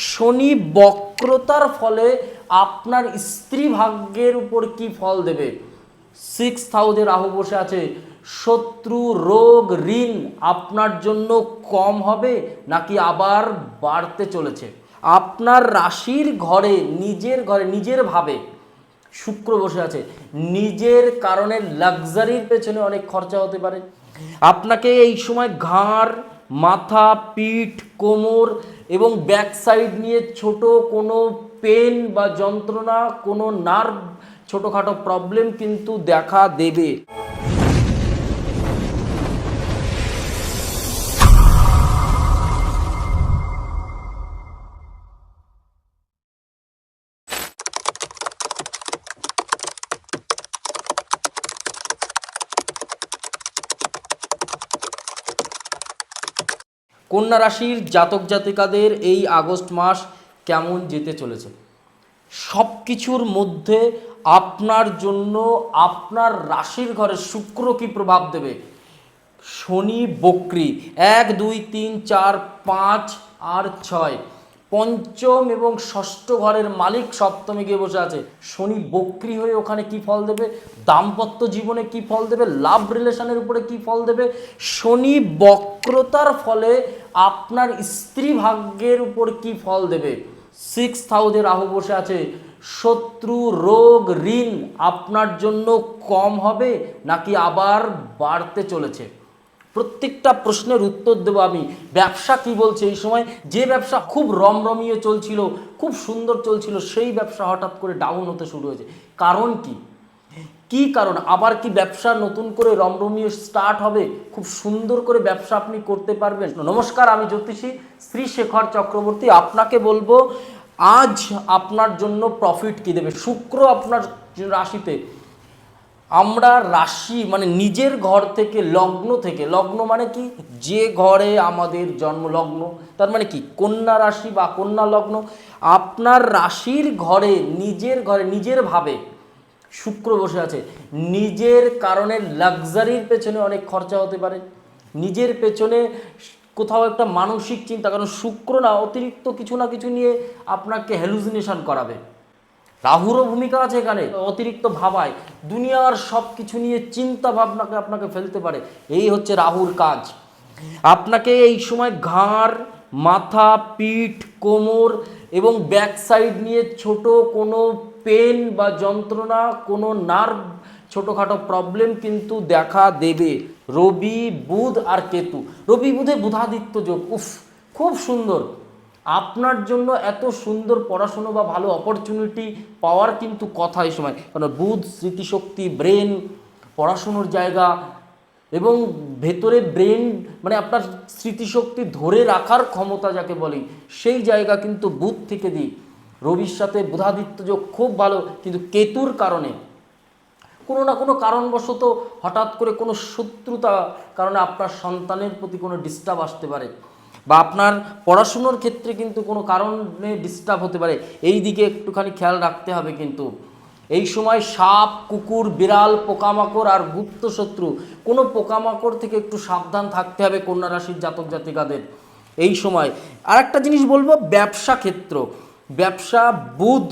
শনি বক্রতার ফলে আপনার স্ত্রী ভাগ্যের উপর কি ফল দেবে। 6th হাউসে রাহু বসে আছে, শত্রু রোগ ঋণ আপনার জন্য কম হবে নাকি আবার বাড়তে চলেছে। আপনার রাশির ঘরে নিজের ভাবে শুক্র বসে আছে, নিজের কারণে লাক্সারির পেছনে অনেক খরচা হতে পারে। আপনাকে এই সময় ঘাড়, মাথা, পিঠ, কোমর এবং ব্যাক সাইড নিয়ে ছোট কোনো পেন বা যন্ত্রণা, কোনো নার্ভ ছোটোখাটো প্রবলেম কিন্তু দেখা দেবে। কন্যা রাশির জাতক জাতিকাদের এই আগস্ট মাস কেমন যেতে চলেছে, সব কিছুর মধ্যে আপনার জন্য আপনার রাশির ঘরে শুক্র কি প্রভাব দেবে। শনি বক্রী 1 2 3 4 5 আর 6, পঞ্চম এবং ষষ্ঠ ঘরের মালিক সপ্তমে গিয়ে বসে আছে। শনি বক্রী হয়ে ওখানে কি ফল দেবে, দাম্পত্য জীবনে কি ফল দেবে, লাভ রিলেশনের উপরে কি ফল দেবে। শনি বক্রতার ফলে আপনার স্ত্রী ভাগ্যের উপর কি ফল দেবে। 6th হাউসে রাহু বসে আছে, শত্রু রোগ ঋণ আপনার জন্য কম হবে নাকি আবার বাড়তে চলেছে। প্রত্যেকটা প্রশ্নের উত্তর দেবো আমি। ব্যবসা কি বলছে এই সময়, যে ব্যবসা খুব রমরমিয়ে চলছিল, খুব সুন্দর চলছিল, সেই ব্যবসা হঠাৎ করে ডাউন হতে শুরু হয়েছে। কারণ কি, কি কারণ, আবার কি ব্যবসা নতুন করে রমরমিয়ে স্টার্ট হবে, খুব সুন্দর করে ব্যবসা আপনি করতে পারবেন। নমস্কার, আমি জ্যোতিষী শ্রী শেখর চক্রবর্তী। আপনাকে বলবো আজ আপনার জন্য প্রফিট কি দেবে। শুক্র আপনার রাশিতে, আমরা রাশি মানে নিজের ঘর থেকে, লগ্ন মানে কি, যে ঘরে আমাদের জন্ম লগ্ন, তার মানে কি কন্যা রাশি বা কন্যা লগ্ন। আপনার রাশির ঘরে নিজের ভাবে শুক্র বসে আছে, নিজের কারণে লাক্সারির পেছনে অনেক খরচা হতে পারে, নিজের পেছনে কোথাও একটা মানসিক চিন্তা, কারণ শুক্র না অতিরিক্ত কিছু না কিছু নিয়ে আপনাকে হ্যালুসিনেশন করাবে। রাহুরও ভূমিকা আছে এখানে, অতিরিক্ত ভাবায় দুনিয়ার সব কিছু নিয়ে চিন্তা ভাবনাকে আপনাকে ফেলতে পারে। এই হচ্ছে রাহুর কাজ। আপনাকে এই সময় ঘাড়, মাথা, পিঠ, কোমর এবং ব্যাক সাইড নিয়ে ছোট কোনো পেন বা যন্ত্রণা, কোনো নার্ভ ছোটোখাটো প্রবলেম কিন্তু দেখা দেবে। রবি, বুধ আর কেতু, রবি বুধে বুধাদিত্য যোগ, খুব সুন্দর। আপনার জন্য এত সুন্দর পড়াশুনো বা ভালো অপরচুনিটি পাওয়ার কিন্তু কথা এই সময়, কারণ বুধ স্মৃতিশক্তি, ব্রেন, পড়াশুনোর জায়গা এবং ভেতরে ব্রেন মানে আপনার স্মৃতিশক্তি ধরে রাখার ক্ষমতা যাকে বলি, সেই জায়গা কিন্তু বুধ থেকে দিই। রবির সাথে বুধাদিত্য যোগ খুব ভালো, কিন্তু কেতুর কারণে কোনো না কোনো কারণবশত হঠাৎ করে কোনো শত্রুতা কারণে আপনার সন্তানের প্রতি কোনো ডিস্টার্ব আসতে পারে, বা আপনার পড়াশুনোর ক্ষেত্রে কিন্তু কোনো কারণে ডিস্টার্ব হতে পারে। এই দিকে একটুখানি খেয়াল রাখতে হবে। কিন্তু এই সময় সাপ, কুকুর, বিড়াল, পোকামাকড় আর গুপ্ত শত্রু, কোনো পোকামাকড় থেকে একটু সাবধান থাকতে হবে কন্যা রাশির জাতক জাতিকাদের এই সময়। আর একটা জিনিস বলবো, ব্যবসা ক্ষেত্র, ব্যবসা বুধ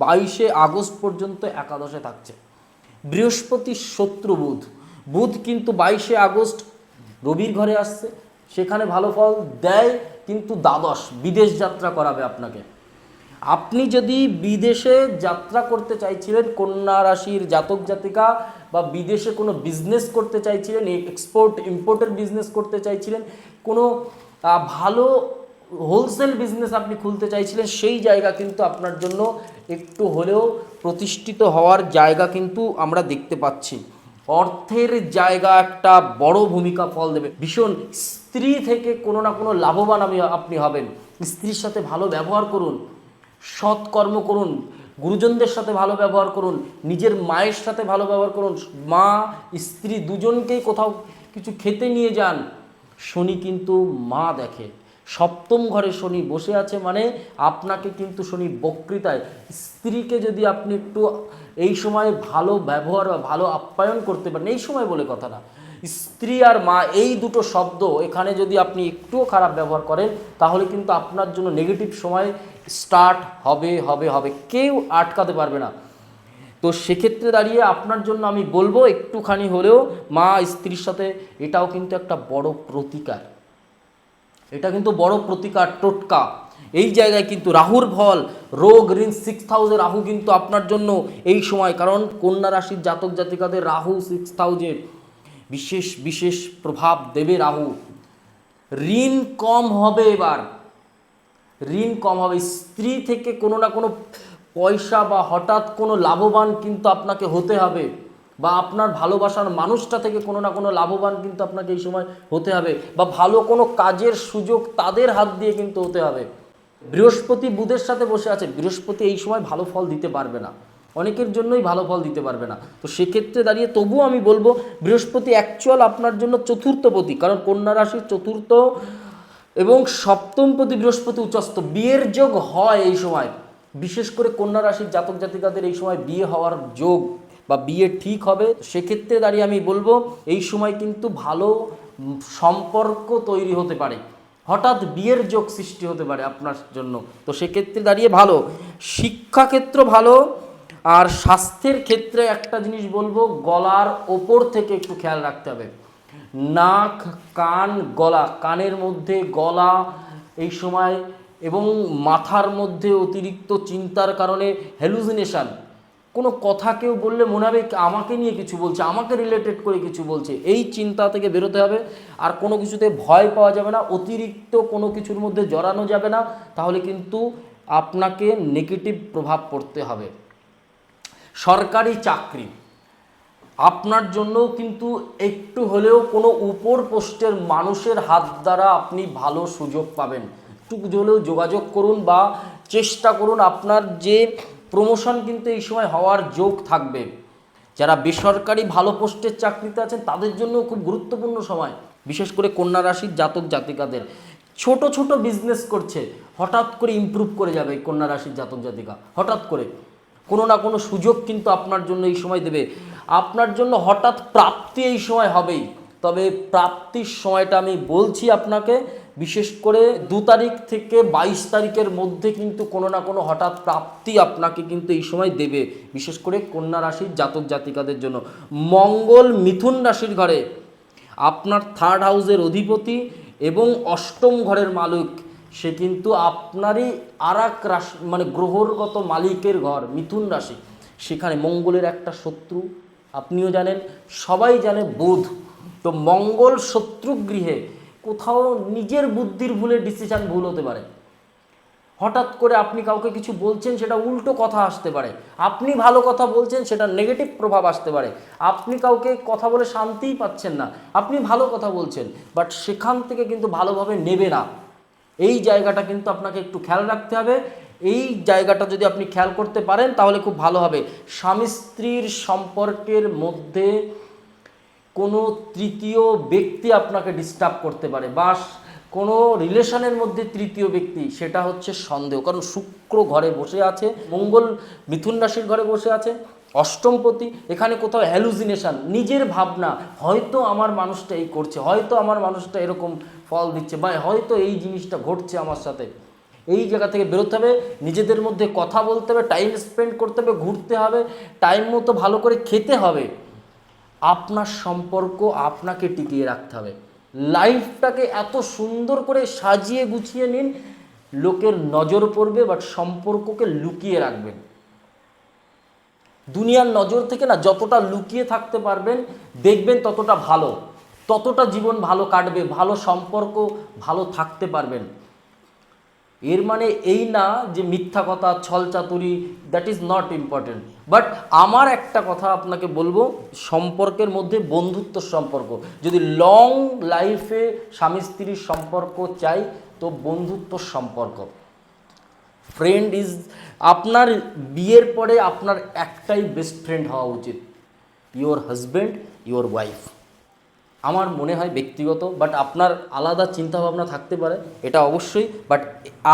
22শে আগস্ট পর্যন্ত একাদশে থাকছে। বৃহস্পতি শত্রু বুধ কিন্তু 22শে আগস্ট রবির ঘরে আসছে, সেখানে ভালো ফল দেয়, কিন্তু দ্বাদশ বিদেশ যাত্রা করাবে আপনাকে। আপনি যদি বিদেশে যাত্রা করতে চাইছিলেন কন্যা রাশির জাতক জাতিকা, বা বিদেশে কোনো বিজনেস করতে চাইছিলেন, এক্সপোর্ট ইম্পোর্টের বিজনেস করতে চাইছিলেন, কোনো ভালো হোলসেল বিজনেস আপনি খুলতে চাইছিলেন, সেই জায়গা কিন্তু আপনার জন্য একটু হলেও প্রতিষ্ঠিত হওয়ার জায়গা কিন্তু আমরা দেখতে পাচ্ছি। অর্থের জায়গা একটা বড় ভূমিকা ফল দেবে। ভীষণ স্ত্রী থেকে কোনো না কোনো লাভবান আপনি হবেন। স্ত্রীর সাথে ভালো ব্যবহার করুন, সৎকর্ম করুন, গুরুজনদের সাথে ভালো ব্যবহার করুন, নিজের মায়ের সাথে ভালো ব্যবহার করুন, মা স্ত্রী দুজনকেই কোথাও কিছু খেতে নিয়ে যান। শনি কিন্তু মা দেখে, সপ্তম ঘরে শনি বসে আছে, মানে আপনাকে কিন্তু শনি বক্তৃতায়, স্ত্রীকে যদি আপনি একটু এই সময় ভালো ব্যবহার বা ভালো আপ্যায়ন করতে পারেন, এই সময় বলে কথা না, স্ত্রী আর মা এই দুটো শব্দ এখানে যদি আপনি একটুও খারাপ ব্যবহার করেন তাহলে কিন্তু আপনার জন্য নেগেটিভ সময় স্টার্ট হবে হবে হবে, কেউ আটকাতে পারবে না। তো সেক্ষেত্রে দাঁড়িয়ে আপনার জন্য আমি বলবো একটুখানি হলেও মা স্ত্রীর সাথে, এটাও কিন্তু একটা বড় প্রতিকার, এটা কিন্তু বড় প্রতিকার, টোটকা। এই জায়গায় কিন্তু রাহুর ফল, রোগ ঋণ 6th হাউসে রাহু কিন্তু আপনার জন্য এই সময়, কারণ কন্যা রাশির জাতক জাতিকাদের রাহু 6th হাউসে বিশেষ বিশেষ প্রভাব দেবে। রাহু, ঋণ কম হবে, এবার ঋণ কম হবে, স্ত্রী থেকে কোনো না কোনো পয়সা বা হঠাৎ কোনো লাভবান কিন্তু আপনাকে হতে হবে, বা আপনার ভালোবাসার মানুষটা থেকে কোনো না কোনো লাভবান কিন্তু আপনাকে এই সময় হতে হবে, বা ভালো কোনো কাজের সুযোগ তাদের হাত দিয়ে কিন্তু হতে হবে। বৃহস্পতি বুধের সাথে বসে আছে, বৃহস্পতি এই সময় ভালো ফল দিতে পারবে না, অনেকের জন্যই ভালো ফল দিতে পারবে না। তো সেক্ষেত্রে দাঁড়িয়ে তবুও আমি বলবো বৃহস্পতি অ্যাকচুয়াল আপনার জন্য চতুর্থপতি, কারণ কন্যা রাশির চতুর্থ এবং সপ্তমপতি বৃহস্পতি উচ্চস্থ, বিয়ের যোগ হয় এই সময়। বিশেষ করে কন্যা রাশির জাতক জাতিকাদের এই সময় বিয়ে হওয়ার যোগ বা বিয়ে ঠিক হবে। সেক্ষেত্রে দাঁড়িয়ে আমি বলবো এই সময় কিন্তু ভালো সম্পর্ক তৈরি হতে পারে, হঠাৎ বিয়ের যোগ সৃষ্টি হতে পারে আপনার জন্য। তো সেক্ষেত্রে দাঁড়িয়ে ভালো, শিক্ষাক্ষেত্র ভালো। আর স্বাস্থ্যের ক্ষেত্রে একটা জিনিস বলবো, গলার ওপর থেকে একটু খেয়াল রাখতে হবে, নাক কান গলা, কানের মধ্যে গলা এই সময়, এবং মাথার মধ্যে অতিরিক্ত চিন্তার কারণে হ্যালুসিনেশন, কোনো কথা কেউ বললে মনে হবে আমাকে নিয়ে কিছু বলছে, আমাকে রিলেটেড করে কিছু বলছে, এই চিন্তা থেকে বেরোতে হবে। আর কোনো কিছুতে ভয় পাওয়া যাবে না, অতিরিক্ত কোনো কিছুর মধ্যে জড়ানো যাবে না, তাহলে কিন্তু আপনাকে নেগেটিভ প্রভাব পড়তে হবে। সরকারি চাকরি আপনার জন্য কিন্তু একটু হলেও কোনো উপর পোস্টের মানুষের হাত দ্বারা আপনি ভালো সুযোগ পাবেন, একটু হলেও যোগাযোগ করুন বা চেষ্টা করুন, আপনার যে প্রমোশন কিন্তু এই সময় হওয়ার যোগ থাকবে। যারা বেসরকারি ভালো পোস্টের চাকরিতে আছেন তাদের জন্য খুব গুরুত্বপূর্ণ সময়, বিশেষ করে কন্যা রাশির জাতক জাতিকাদের। ছোট ছোট বিজনেস করছে, হঠাৎ করে ইমপ্রুভ করে যাবে কন্যা রাশির জাতক জাতিকা, হঠাৎ করে কোনো না কোনো সুযোগ কিন্তু আপনার জন্য এই সময় দেবে। আপনার জন্য হঠাৎ প্রাপ্তি এই সময় হবেই, তবে প্রাপ্তির সময়টা আমি বলছি আপনাকে, বিশেষ করে 2 তারিখ থেকে 22 তারিখের মধ্যে কিন্তু কোনো না কোনো হঠাৎ প্রাপ্তি আপনাকে কিন্তু এই সময় দেবে, বিশেষ করে কন্যা রাশির জাতক জাতিকাদের জন্য। মঙ্গল মিথুন রাশির ঘরে, আপনার 3rd হাউসের অধিপতি এবং 8ম ঘরের মালিক, সে কিন্তু আপনারই আর এক রাশি, মানে গ্রহগত মালিকের ঘর মিথুন রাশি, সেখানে মঙ্গলের একটা শত্রু আপনিও জানেন, সবাই জানে, বুধ। তো মঙ্গল শত্রু গৃহে কোথাও নিজের বুদ্ধির ভুলে ডিসিশন ভুল হতে পারে, হঠাৎ করে আপনি কাউকে কিছু বলছেন সেটা উল্টো কথা আসতে পারে, আপনি ভালো কথা বলছেন সেটা নেগেটিভ প্রভাব আসতে পারে, আপনি কাউকে কথা বলে শান্তিই পাচ্ছেন না, আপনি ভালো কথা বলছেন বাট সেখান থেকে কিন্তু ভালোভাবে নেবে না, এই জায়গাটা কিন্তু আপনাকে একটু খেয়াল রাখতে হবে। এই জায়গাটা যদি আপনি খেয়াল করতে পারেন তাহলে খুব ভালো হবে। স্বামী স্ত্রীর সম্পর্কের মধ্যে কোনো তৃতীয় ব্যক্তি আপনাকে ডিস্টার্ব করতে পারে, বা কোনো রিলেশনের মধ্যে তৃতীয় ব্যক্তি, সেটা হচ্ছে সন্দেহ, কারণ শুক্র ঘরে বসে আছে, মঙ্গল মিথুন রাশির ঘরে বসে আছে, 8মপতি, এখানে কোথাও হ্যালুসিনেশন, নিজের ভাবনা, হয়তো আমার মানুষটা এই করছে, হয়তো আমার মানুষটা এরকম ফল দিচ্ছে, বা হয়তো এই জিনিসটা ঘটছে আমার সাথে, এই জায়গা থেকে বেরোতে হবে, নিজেদের মধ্যে কথা বলতে হবে, টাইম স্পেন্ড করতে হবে, ঘুরতে হবে, টাইম মতো ভালো করে খেতে হবে, আপনার সম্পর্ক আপনাকে টিকিয়ে রাখতে হবে। লাইফটাকে এত সুন্দর করে সাজিয়ে গুছিয়ে নিন, লোকের নজর পড়বে বাট সম্পর্ককে লুকিয়ে রাখবেন। দুনিয়ার নজর থেকে না যতটা লুকিয়ে থাকতে পারবেন দেখবেন ততটা ভালো, ততটা জীবন ভালো কাটবে, ভালো সম্পর্ক ভালো থাকতে পারবেন। এর মানে এই না যে মিথ্যা কথা ছলচাতুরি, that is not important. But আমার একটা কথা আপনাকে বলবো, সম্পর্কের মধ্যে বন্ধুত্বর সম্পর্ক, যদি লং লাইফে স্বামী স্ত্রীর সম্পর্ক চাই তো বন্ধুত্বর সম্পর্ক, ফ্রেন্ড ইজ, আপনার বিয়ের পরে আপনার একটাই বেস্ট ফ্রেন্ড হওয়া উচিত, ইওর হাজব্যান্ড, ইওর ওয়াইফ। আমার মনে হয় ব্যক্তিগত, বাট আপনার আলাদা চিন্তাভাবনা থাকতে পারে, এটা অবশ্যই। বাট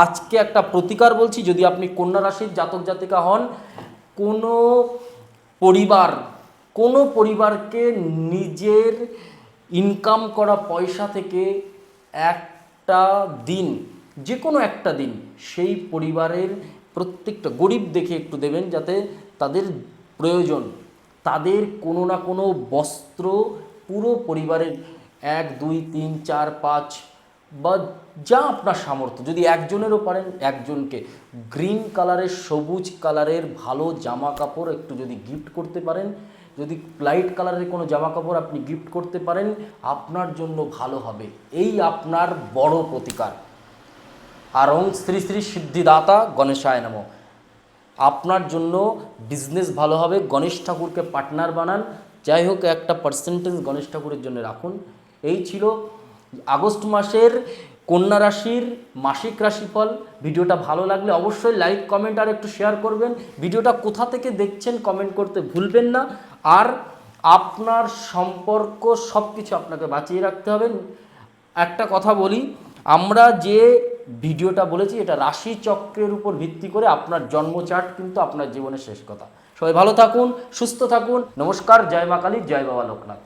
আজকে একটা প্রতিকার বলছি, যদি আপনি কন্যা রাশির জাতক জাতিকা হন, কোনো পরিবারকে নিজের ইনকাম করা পয়সা থেকে একটা দিন, যে কোনো একটা দিন সেই পরিবারের প্রত্যেকটা গরিব দেখে একটু দেবেন, যাতে তাদের প্রয়োজন, তাদের কোনো না কোনো বস্ত্র পুরো পরিবারের 1 2 3 4 5 বা যা আপনার সামর্থ্য, যদি একজনেরও পারেন একজনকে গ্রিন কালারের, সবুজ কালারের ভালো জামা কাপড় একটু যদি গিফট করতে পারেন, যদি লাইট কালারের কোনো জামা কাপড় আপনি গিফট করতে পারেন, আপনার জন্য ভালো হবে। এই আপনার বড় প্রতিকার। আর ওং শ্রী শ্রী সিদ্ধিদাতা গণেশায় নমঃ। আপনার জন্য বিজনেস ভালো হবে। গণেশ ঠাকুরকে পার্টনার বানান, যাই হোক একটা পার্সেন্টেজ গণেশ ঠাকুরের জন্য রাখুন। এই ছিল আগস্ট মাসের কন্যা রাশির মাসিক রাশিফল। ভিডিওটা ভালো লাগলে অবশ্যই লাইক, কমেন্ট আর একটু শেয়ার করবেন। ভিডিওটা কোথা থেকে দেখছেন কমেন্ট করতে ভুলবেন না। আর আপনার সম্পর্ক সব কিছু আপনাকে বাঁচিয়ে রাখতে হবে। একটা কথা বলি, আমরা যে ভিডিওটা বলেছি এটা রাশি চক্রের উপর ভিত্তি করে, আপনার জন্ম চার্ট কিন্তু আপনার জীবনের শেষ কথা। সবাই ভালো থাকুন, সুস্থ থাকুন। নমস্কার, জয় মা কালী, জয় বাবা লোকনাথ।